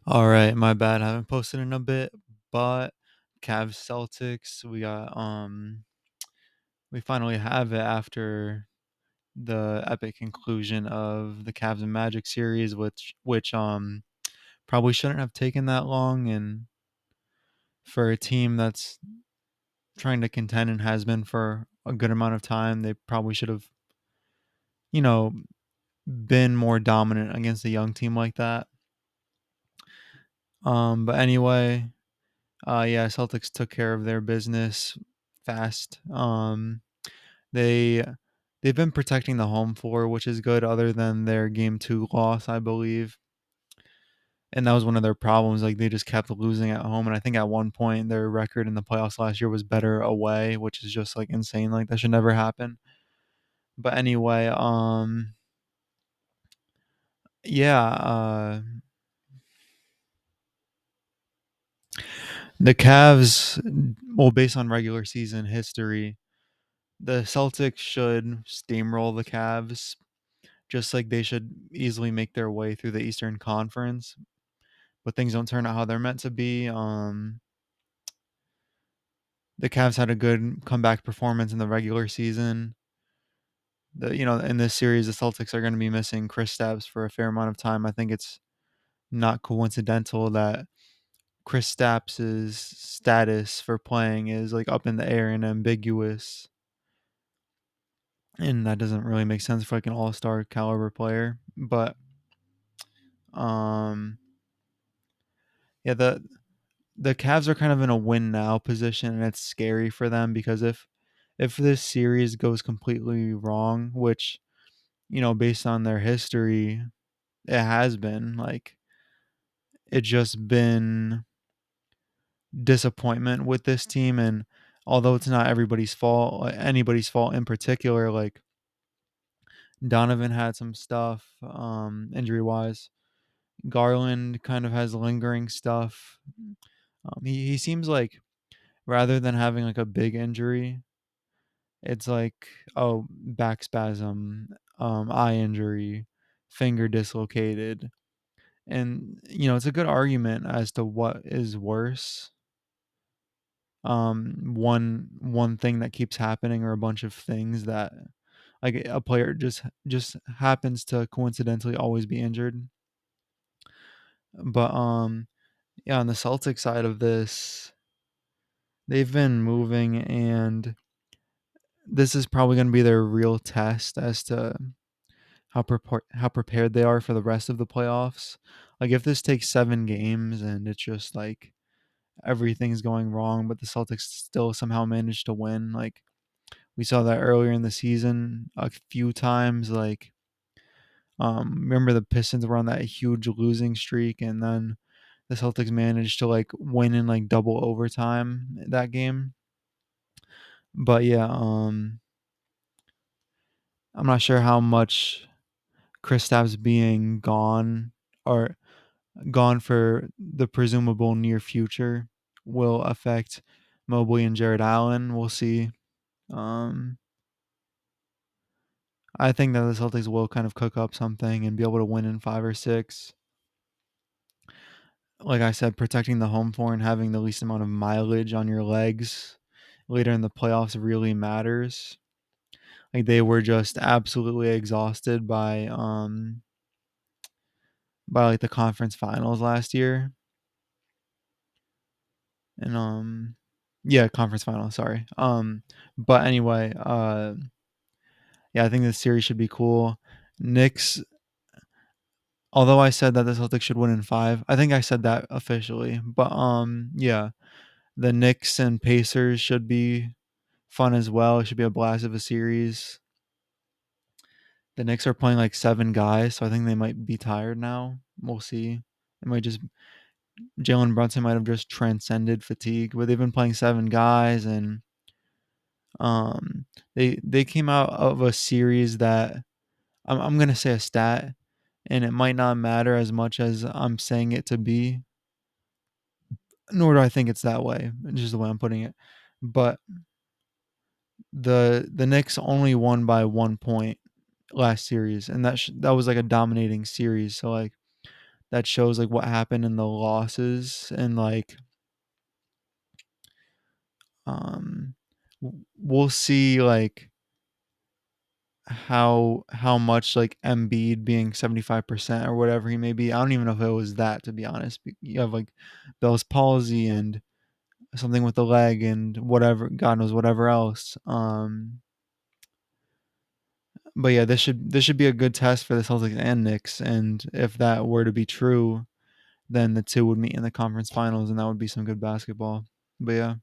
All right, my bad. I haven't posted in a bit, but Cavs Celtics, we finally have it after the epic conclusion of the Cavs and Magic series, which probably shouldn't have taken that long, and for a team that's trying to contend and has been for a good amount of time, they probably should have, you know, been more dominant against a young team like that. But anyway, yeah, Celtics took care of their business fast. They they've been protecting the home floor, which is good, other than their game two loss, I believe. And that was one of their problems. Like they just kept losing at home. And I think at one point their record in the playoffs last year was better away, which is just like insane. Like that should never happen. But anyway, yeah, the Cavs, well, based on regular season history, the Celtics should steamroll the Cavs, just like they should easily make their way through the Eastern Conference. But things don't turn out how they're meant to be. The Cavs had a good comeback performance in the regular season. In this series, the Celtics are going to be missing Chris Stapps for a fair amount of time. I think it's not coincidental that Chris Stapps' status for playing is like up in the air and ambiguous, and that doesn't really make sense for like an all-star caliber player. But um, yeah, the Cavs are kind of in a win now position, and it's scary for them because if this series goes completely wrong, which based on their history, it has been like it just been disappointment with this team. And although it's not everybody's fault, like anybody's fault in particular, like Donovan had some stuff injury wise. Garland kind of has lingering stuff. He seems like rather than having like a big injury, it's like, oh, back spasm, eye injury, finger dislocated. And it's a good argument as to what is worse. One thing that keeps happening, or a bunch of things that like a player just happens to coincidentally always be injured. But yeah, on the Celtic side of this, they've been moving, and this is probably going to be their real test as to how prepared they are for the rest of the playoffs. Like if this takes 7 games and it's just like everything's going wrong, but the Celtics still somehow manage to win. Like we saw that earlier in the season a few times. Like remember the Pistons were on that huge losing streak, and then the Celtics managed to like win in like double overtime that game. But yeah, I'm not sure how much Kristaps being gone or gone for the presumable near future will affect Mobley and Jared Allen. We'll see. Um, I think that the Celtics will kind of cook up something and be able to win in 5 or 6. Like I said, protecting the home floor and having the least amount of mileage on your legs later in the playoffs really matters. Like they were just absolutely exhausted by like the conference finals last year. And yeah, conference finals, sorry. But anyway, yeah, I think this series should be cool. Knicks, although I said that the Celtics should win in 5, I think I said that officially. But yeah, the Knicks and Pacers should be fun as well. It should be a blast of a series. The Knicks are playing like 7 guys, so I think they might be tired now. We'll see. It might just Jalen Brunson might have just transcended fatigue, but they've been playing 7 guys, and um they came out of a series that I'm gonna say a stat, and it might not matter as much as I'm saying it to be, nor do I think it's that way. It's just the way I'm putting it. But the Knicks only won by 1 point last series, and that was like a dominating series. So like that shows like what happened in the losses and like um we'll see like how much like Embiid being 75% or whatever he may be. I don't even know if it was that, to be honest. You have like Bell's palsy and something with the leg and whatever, God knows whatever else. But yeah, this should be a good test for the Celtics and Knicks, and if that were to be true, then the two would meet in the conference finals, and that would be some good basketball. But yeah.